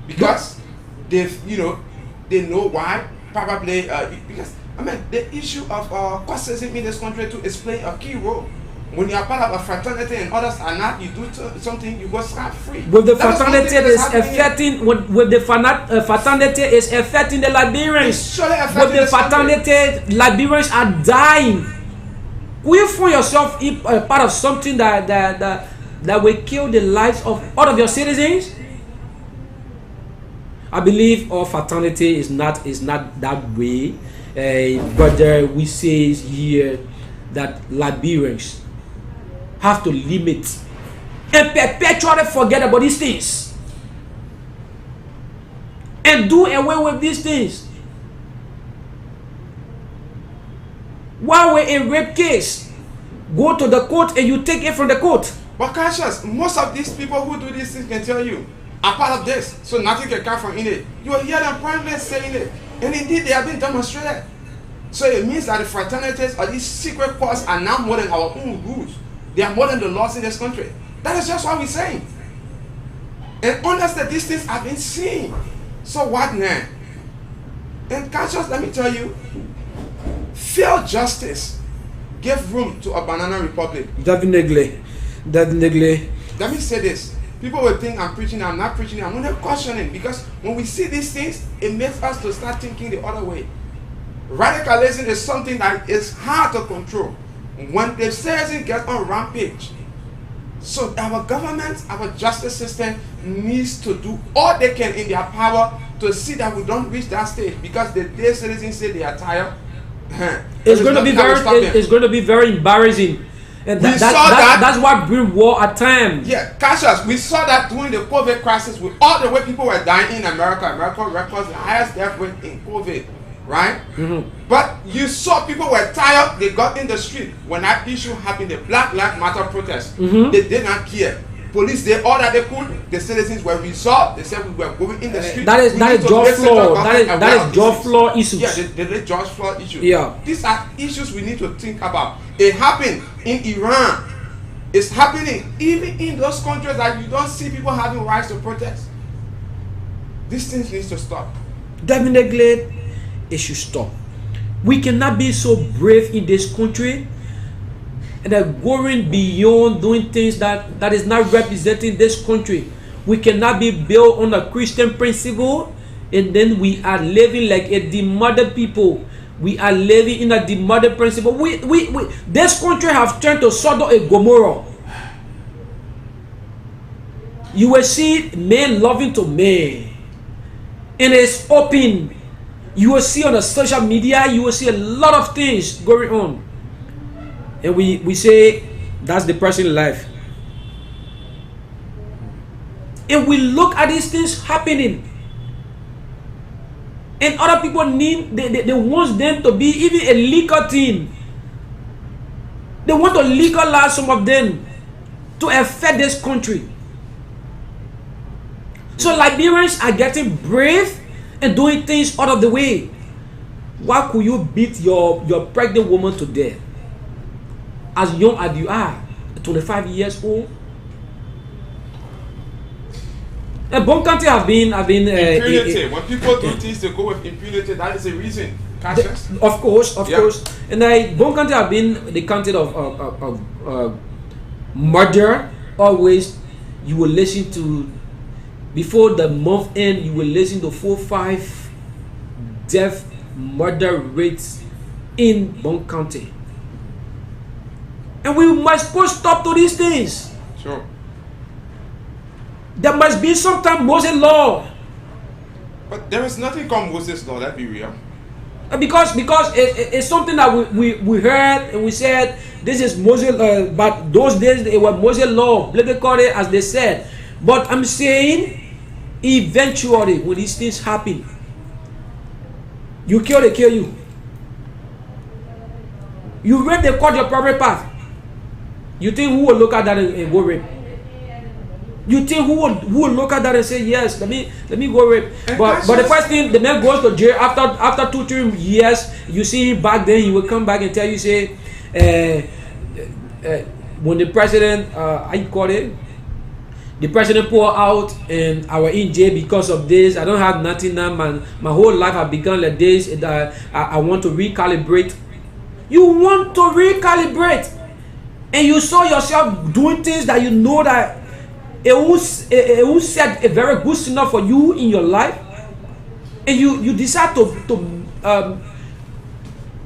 S1: Because they know why. Probably because the issue of casteism in this country too is playing a key role. When you are part of a fraternity and others are not, you do something, you go scot-free.
S2: With the fraternity is affecting, with the fraternity is affecting the Liberians. With the fraternity, Liberians are dying. Will you find yourself part of something that will kill the lives of all of your citizens? I believe our fraternity is not that way. But we say here that Liberians have to limit and perpetually forget about these things and do away with these things. While we're in rape case, go to the court and you take it from the court.
S1: But Cassius, most of these people who do these things can tell you are part of this, so nothing can come from in it. You will hear them proudly saying it, and indeed they have been demonstrated. So it means that the fraternities or these secret courts are now more than our own rules. They are more than the laws in this country. That is just what we're saying. And honestly, these things have been seen. So what now? And Cassius, let me tell you, fair justice gave room to a banana republic.
S2: Definitely.
S1: Let me say this. People will think I'm preaching, I'm not preaching, I'm only cautioning, because when we see these things, it makes us to start thinking the other way. Radicalism is something that is hard to control. When the citizen gets on rampage, so our government, our justice system needs to do all they can in their power to see that we don't reach that stage, because the day citizens say they are tired,
S2: it's going to be very embarrassing. And that's what brings war at times.
S1: Yeah, Cassius, we saw that during the COVID crisis with all the way people were dying in America. America records the highest death rate in COVID, right? But you saw people were tired, they got in the street. When that issue happened, the Black Lives Matter protest, they did not care. Police did all that they could. The citizens were resolved. They said we were going in the street.
S2: That is George Floyd. That is George Floyd issues.
S1: Yeah, the George Floyd issue.
S2: Yeah.
S1: These are issues we need to think about. It happened in Iran. It's happening even in those countries that you don't see people having rights to protest. These things need to stop.
S2: Definitely, it should stop. We cannot be so brave in this country and then going beyond doing things that is not representing this country. We cannot be built on a Christian principle and then we are living like a demoted people. We are living in a demoted principle. This country have turned to Sodom and Gomorrah. You will see men loving to men, and it's open. You will see on the social media, you will see a lot of things going on. And we say that's the person's life. And we look at these things happening. And other people need, they want them to be even a legal thing. They want to legalize some of them to affect this country. So Liberians are getting brave and doing things out of the way. Why could you beat your pregnant woman to death? As young as you are, 25 years old. And Bonkanti have been
S1: impunity. When people do things, they go with impunity. That is the reason.
S2: Of course. And Bonkanti have been the content of murder. Always, you will listen to, before the month end, you will listen to 4-5 death murder rates in Bonkanti. And we must put stop to these things.
S1: Sure.
S2: There must be some kind of Moses law.
S1: But there is nothing called Moses law, let's be real.
S2: Because it's something that we heard and we said this is Moses, but those days it was Moses law, let me call it as they said. But I'm saying eventually when these things happen, you kill, they kill you. You rape, they cut your private path. You think who will look at that and go rape? You think who will look at that and say yes, let me go rape? But the first thing, the man goes to jail after 2-3 years. You see him back then, he will come back and tell you, say, when the president, the president pour out and I was in jail because of this. I don't have nothing now. My whole life I begun like this. I want to recalibrate. You want to recalibrate, and you saw yourself doing things that you know that it will set a very good signal for you in your life, and you decide to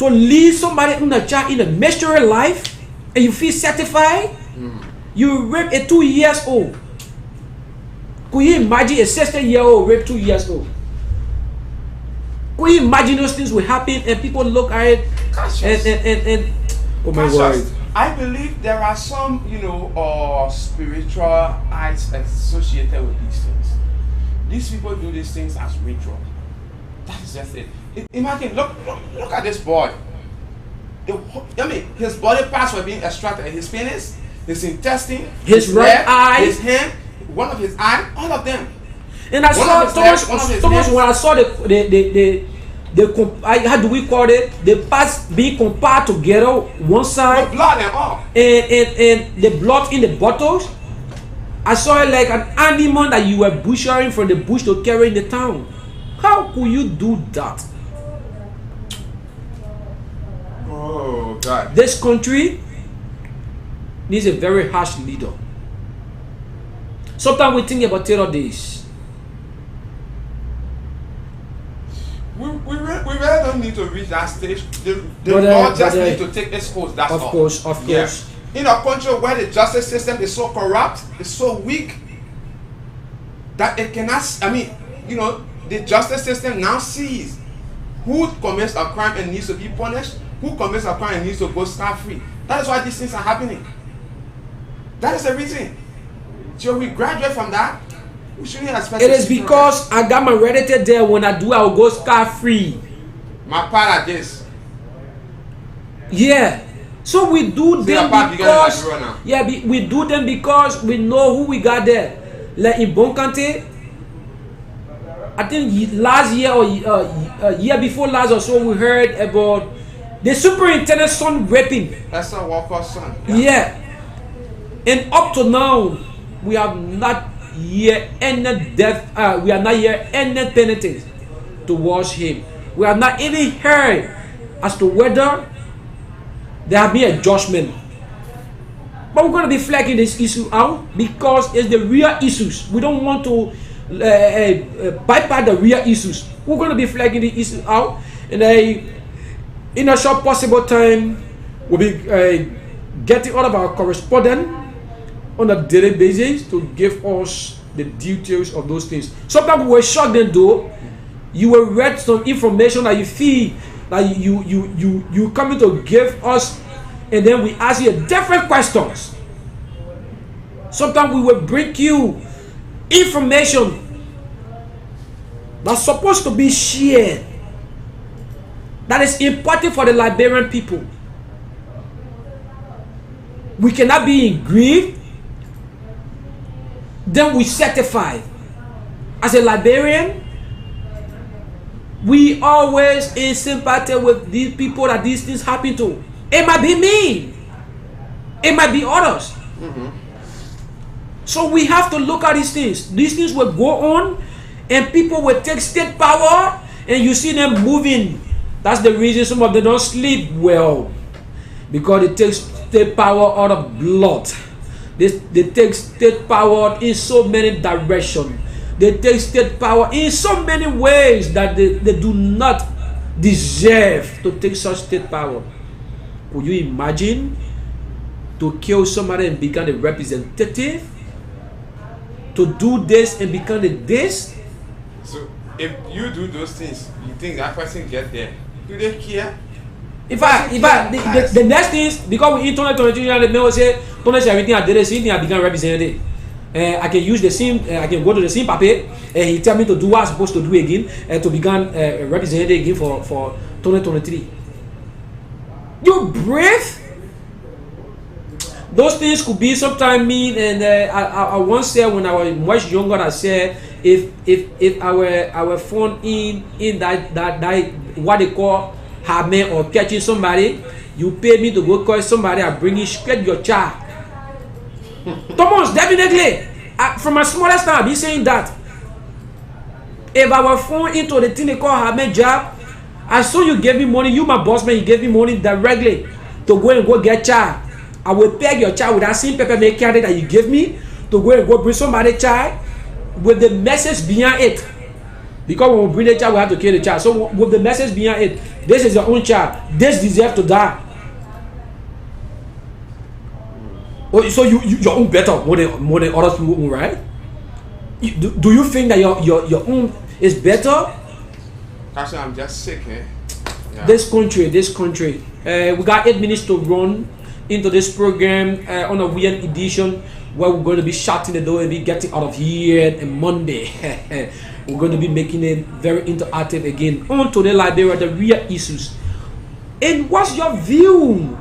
S2: lead somebody in a mystery life, and you feel satisfied. You rape a 2 years old. Could you imagine a 16-year-old rape 2 years old? Could you imagine those things will happen and people look at it and oh my God.
S1: I believe there are some, spiritual acts associated with these things. These people do these things as ritual. That's just it. Imagine, look at this boy. His body parts were being extracted. His penis, his intestine,
S2: his right eye,
S1: his hand, one of his eye, all of them.
S2: And I saw Thomas when I saw how do we call it? The parts being compared together, one side,
S1: With blood and all.
S2: and the blood in the bottles. I saw it like an animal that you were butchering from the bush to carry in the town. How could you do that?
S1: Oh God.
S2: This country needs a very harsh leader. Sometimes we think about terror days.
S1: We really don't need to reach that stage. The
S2: But,
S1: law just
S2: but,
S1: need to take its course. That's
S2: Of
S1: all.
S2: course, of
S1: Yeah.
S2: course.
S1: In a country where the justice system is so corrupt, it's so weak, that it cannot, the justice system now sees who commits a crime and needs to be punished, who commits a crime and needs to go scot-free. That is why these things are happening. That is the reason. So we graduate from that, we shouldn't expect
S2: It is because I got my relative there. When I do, I will go scot-free.
S1: my part at this.
S2: Yeah. So we do
S1: See
S2: them
S1: that part bigger than
S2: because
S1: Nigeria now.
S2: yeah, we do them because we know who we got there. Like in Bonkante, I think last year or year before last or so, we heard about the superintendent's son raping.
S1: That's a Walker's son.
S2: Yeah. And up to now, we have not yet any death. We are not yet any penalty towards him. We have not even heard as to whether there have been a judgment. But we're going to be flagging this issue out because it's the real issues. We don't want to bypass the real issues. We're going to be flagging the issue out, and in a short possible time, we'll be getting all of our correspondent on a daily basis to give us the details of those things. Sometimes we were shocked then though. You will read some information that you feel like you coming to give us, and then we ask you different questions. Sometimes we will bring you information that's supposed to be shared, that is important for the Liberian people. We cannot be in grief, then we certify. As a Liberian, we always in sympathy with these people that these things happen to. It might be me, it might be others. So we have to look at these things. These things will go on, and people will take state power, and you see them moving. That's the reason some of them don't sleep well, because they take state power out of blood. They take state power in so many directions. They take state power in so many ways that they do not deserve to take such state power. Could you imagine to kill somebody and become a representative? To do this and become a this?
S1: So if you do those things, you think that person get there? Do they care?
S2: In fact, the next thing is, because we in 2023, the man will say, don't everything I did the same thing, I become representative. I can use the same, I can go to the same paper, and he tell me to do what I'm supposed to do again, to become representative again for 2023. You brave? Those things could be sometimes mean, and I once said when I was much younger, I said if our phone in that what they call having or catching somebody, you pay me to go call somebody, I bring you straight your child. Thomas, definitely. From my smallest time, I be saying that. If our phone into the thing they call having job, as soon you gave me money, you my boss man, you gave me money directly to go get child. I will peg your child with that same paper make carry that you gave me to go bring somebody child with the message behind it. Because when we bring the child, we have to kill the child. So with the message behind it, this is your own child. This deserves to die. Oh, so your own better more than other people own, right? Do you think that your own is better?
S1: Actually, I'm just sick, eh? Yeah.
S2: This country. We got 8 minutes to run into this program on a weekend edition where we're going to be shutting the door and be getting out of here on Monday. We're going to be making it very interactive again on to the Liberia, the real issues. And what's your view?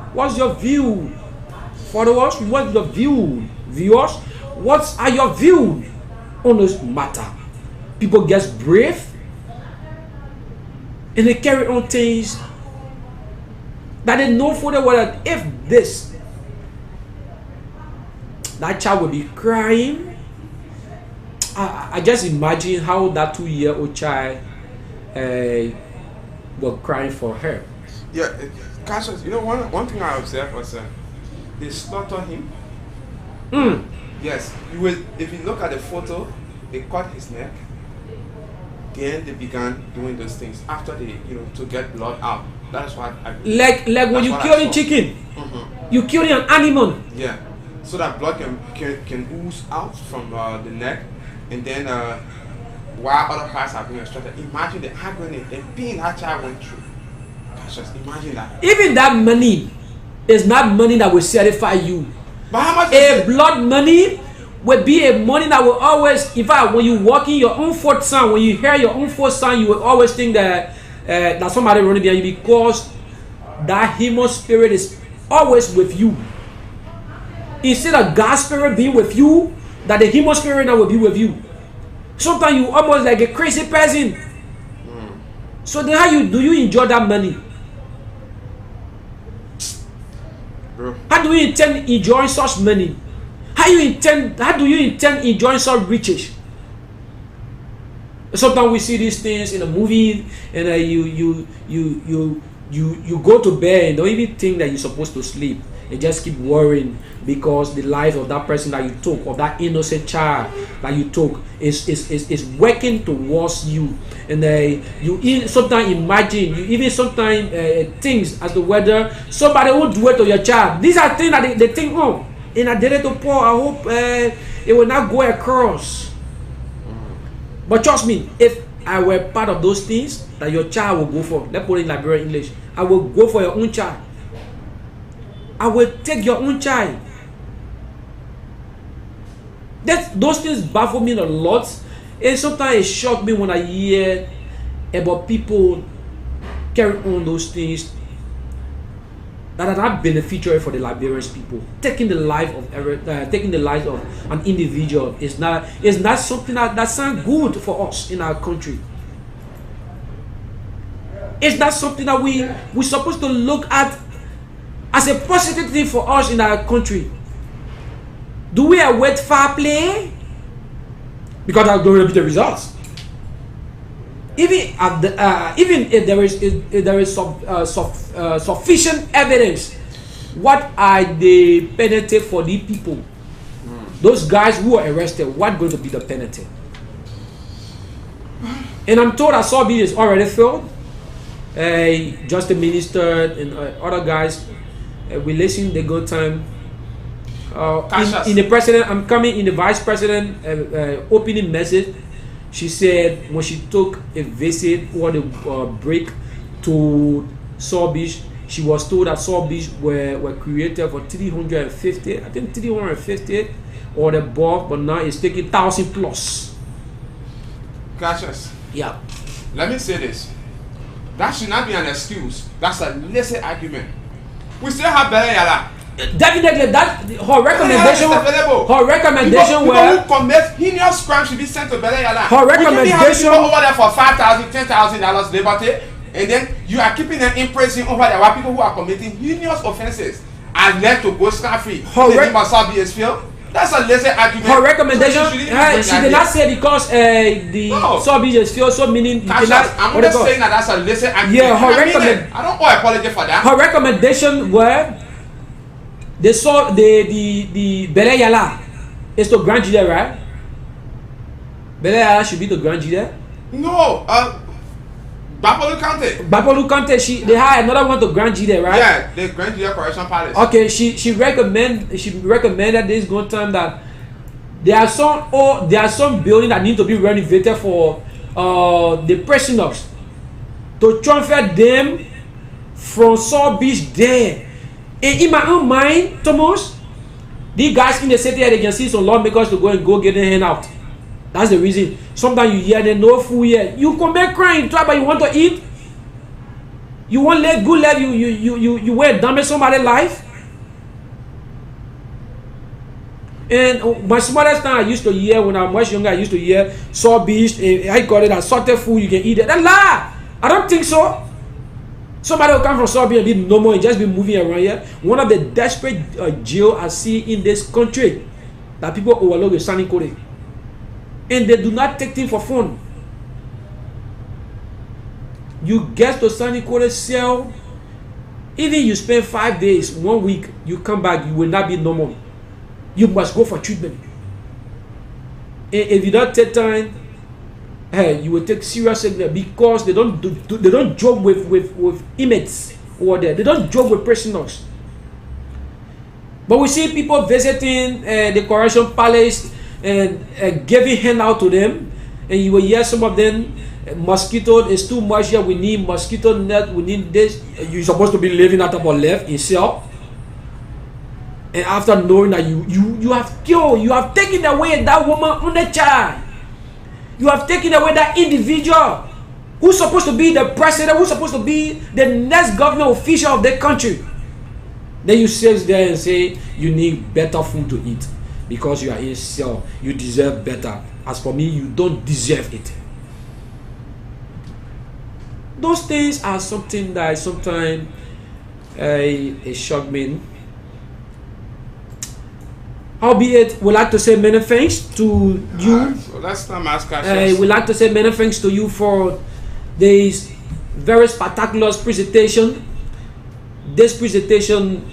S2: Followers, what's your view? Viewers, what are your views on this matter? People get brave. And they carry on things that they know for the world. If that child will be crying, I just imagine how that 2-year-old child was crying for her.
S1: Yeah, Cassius, one thing I observed was they slaughtered him. Yes, if you look at the photo, they cut his neck. Then they began doing those things after they, to get blood out. That's what I
S2: like when you kill a chicken, you kill an animal.
S1: Yeah, so that blood can ooze out from the neck, and then while other parts are being extracted. Imagine the agony, the pain that child went through. Just imagine that.
S2: Even that money is not money that will satisfy you.
S1: But how much?
S2: Blood money will be a money that will always, in fact, when you walk in your own fourth sound, when you hear your own fourth sound, you will always think that somebody running behind you, because that human spirit is always with you. Instead of God's spirit being with you, that the human spirit now will be with you. Sometimes you almost like a crazy person. So then how do you enjoy that money?
S1: Bro.
S2: How do you intend enjoying such money? How do you intend enjoying such riches? Sometimes we see these things in a movie, and you go to bed and don't even think that you're supposed to sleep. You just keep worrying because the life of that person that you took, of that innocent child that you took, is working towards you. And you sometimes imagine, you even sometimes things as to whether somebody will do it to your child. These are things that they think, oh, and I did it to Paul. I hope it will not go across. But trust me, if I were part of those things that your child will go for, let's put it in Liberian English, I will go for your own child. I will take your own child. Those things baffle me a lot, and sometimes it shocks me when I hear about people carry on those things that are not beneficial for the Liberian people. Taking the life of an individual is not something that sounds good for us in our country. It's not something that we're supposed to look at as a positive thing for us in our country. Do we await fair play? Because I'm going to repeat the results. Even if there is sufficient evidence, what are the penalty for the people? Those guys who are arrested, what going to be the penalty? And I'm told that Sorby is already filled. Just the minister and other guys, we listen the good time. In the president, I'm coming in the vice president opening message. She said when she took a visit or the break to Saw Beach, she was told that Saw Beach were created for 350, I think 350 or above, but now it's taking 1,000 plus.
S1: Cassius.
S2: Yeah.
S1: Let me say this. That should not be an excuse. That's a lazy argument. We still have Bele Yala.
S2: Definitely, that her recommendation. Her recommendation
S1: people who commit heinous crimes should be sent to Bele Yala.
S2: Her recommendation
S1: over there for $5,000, $10,000 liberty, and then you are keeping them in prison over there while people who are committing heinous offences are left to go scot-free. That's a lazy argument.
S2: Her recommendation, she did not say because the Sorby is filled, so meaning you cannot.
S1: I'm not saying that that's a lazy argument.
S2: Yeah, I
S1: don't owe apology for that.
S2: Her recommendation were they saw the Bele Yala is to Grand Jude, right? Bele Yala should be the Grand Jude.
S1: No, Bapolu Kante.
S2: Bapolu Kante, they had another one to Grand Jude, right?
S1: Yeah, the Grand Jude Correction Palace.
S2: Okay, she recommended this good time that there are some buildings that need to be renovated for the prisoners to transfer them from Saw Beach there. And in my own mind, Thomas, these guys in the city they can see some lawmakers to go get their hand out. That's the reason. Sometimes you hear there's no food here. You come back crying, but you want to eat. You want live good life. You want to damage somebody's life. And my smallest time I used to hear when I was much younger, I used to hear Saw Beach. I call it a salted food. You can eat it. That's lie. I don't think so. Somebody will come from Saudi and be normal and just be moving around here. One of the desperate jail I see in this country that people overlook is Sani Kode. And they do not take things for fun. You get to Sani Kode cell, even you spend 5 days, 1 week, you come back, you will not be normal. You must go for treatment. And if you don't take time, you will take serious because they don't joke with inmates over there. They don't joke with prisoners. But we see people visiting the Correction Palace and giving handout to them, and you will hear some of them. Mosquito is too much here. We need mosquito net. We need this. You're supposed to be living at about left in cell. And after knowing that you have killed, you have taken away that woman on the child. You have taken away that individual who's supposed to be the president, who's supposed to be the next government official of the country. Then you sit there and say you need better food to eat because you are in cell. You deserve better. As for me, you don't deserve it. Those things are something that sometimes shock me. Albeit, we'd like to say many thanks to you.
S1: So let's not ask questions.
S2: We'd like to say many thanks to you for this very spectacular presentation. This presentation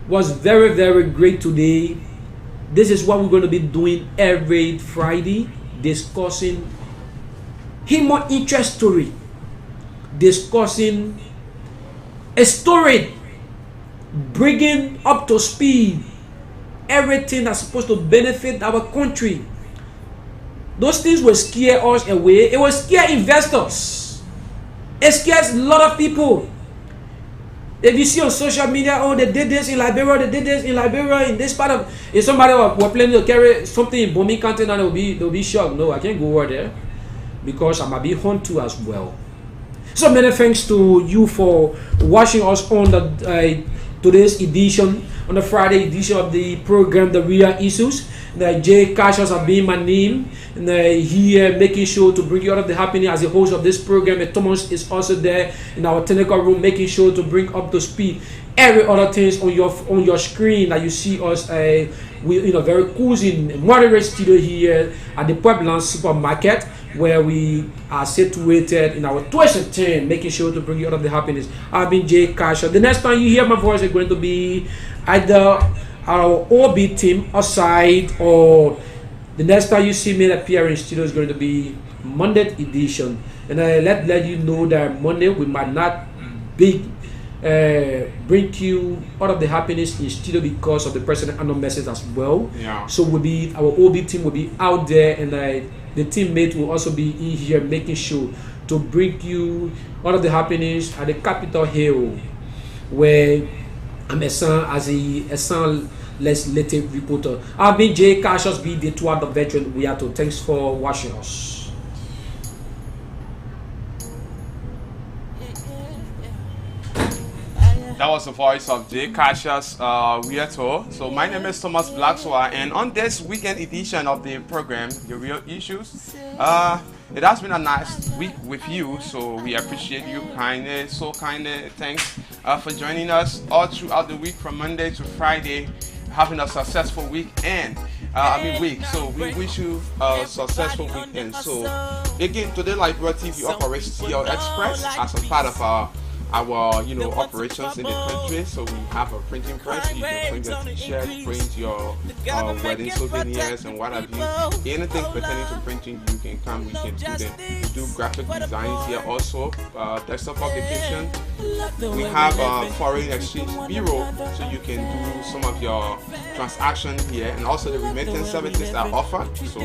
S2: was very, very great today. This is what we're going to be doing every Friday, discussing human interest story, discussing a story, bringing up to speed everything that's supposed to benefit our country. Those things will scare us away. It will scare investors. It scares a lot of people. If you see on social media, oh, they did this in Liberia, they did this in Liberia, in this part of, if somebody were planning to carry something in Bomi County, now they'll be shocked. No, I can't go over there because I might be hunted too as well. So many thanks to you for watching us on the today's edition, on the Friday edition of the program, The Real Issues. Jay Cassius have been my name, and here making sure to bring you out of the happening as a host of this program. And Thomas is also there in our technical room, making sure to bring up to speed every other things on your screen that you see us. We in a very cozy, moderate studio here at the Pueblan Supermarket, where we are situated in our twist and turn, making sure to bring you out of the happiness. I've been Jay Cassius. The next time you hear my voice is going to be either our OB team outside, or the next time you see me appear in studio is going to be Monday edition. And I let you know that Monday we might not be bring you out of the happiness in studio because of the president and message as well.
S1: Yeah.
S2: So our OB team will be out there, and the teammate will also be in here making sure to bring you out of the happiness at the Capitol Hill, where I'm as a legislative reporter. I've been Jay Cassius, be the two other veteran. We are to thanks for watching us.
S1: That was the voice of Jay Cassius Rieto. So my name is Thomas Blackswa, and on this weekend edition of the program, The Real Issues, it has been a nice week with you, so we appreciate you kindly. Thanks for joining us all throughout the week from Monday to Friday, having a successful weekend. Week. So we wish you a successful weekend. So again, today Liberia TV operates TL Express as a part of our operations in the country. So we have a printing press. You can print your t-shirt, print your wedding souvenirs and what have you. Anything pertaining to printing, you can come, we can do them. We do graphic designs here also, desktop application. We have a foreign exchange bureau, so you can do some of your transactions here, and also the remittance services are offered. So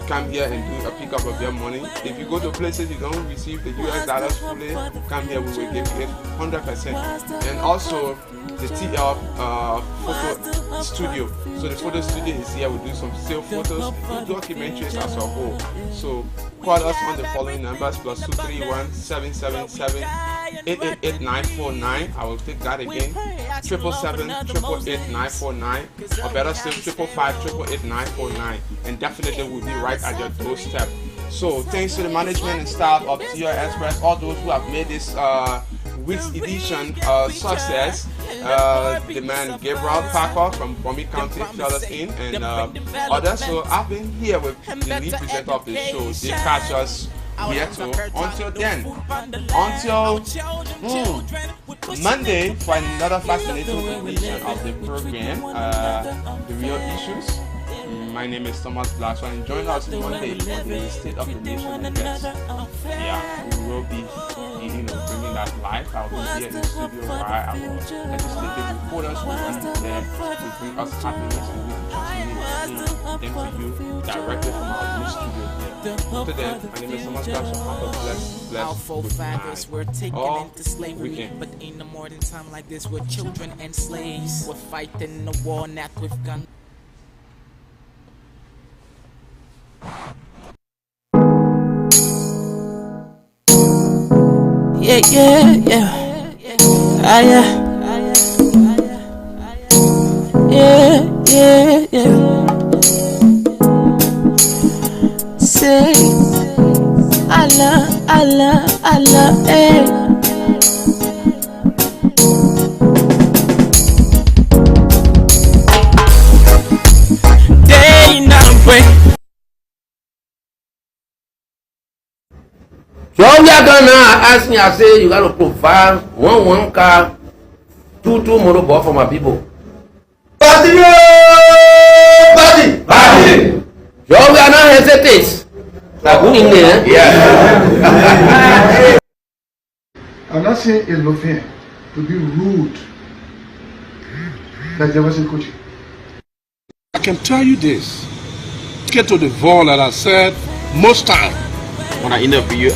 S1: come here and do a pickup of your money. If you go to places you don't receive the US dollars fully, come here, we will give you it 100%. And also the TL photo studio. So the photo studio is here. We do some still photos, we do documentaries as a whole. So call us on the following numbers: +231 777 888 949. I will take that again: 777 888 949, or better still 555 888 949. And definitely we'll be right at your doorstep. So thanks to the management and staff of TR Express, all those who have made this week's edition success. The man Gabriel Parker from Bombay County filled us in, and others. So I've been here with the lead presenter of the show. They catch us here too. Until then, until Monday for another fascinating edition of the program, The Real Issues. My name is Thomas Blackson, and join us Monday on the State of the Nation event. Yeah, we will be bringing that live. I'll be here in the studio where our legislative reporters will be there to bring us happiness and we can them to you directly from our new studio here. Today, my name is Thomas Blackson. Have a blessed
S5: forefathers were taken into slavery,
S1: weekend.
S5: but in a modern time like this, we're children and slaves. We're fighting a war not with guns.
S4: Yeah, yeah, yeah. Ah, yeah. Yeah, yeah, yeah. Say, Allah, eh. Day number.
S6: So we are gonna ask me, I say you gotta provide one car, two motorbike for my people. Party! So we are not hesitate. Like who in there? Yeah.
S7: I'm not saying it's not fair to be rude like Jefferson Coaching.
S8: I can tell you this. Get to the ball that I said most time when I interview you.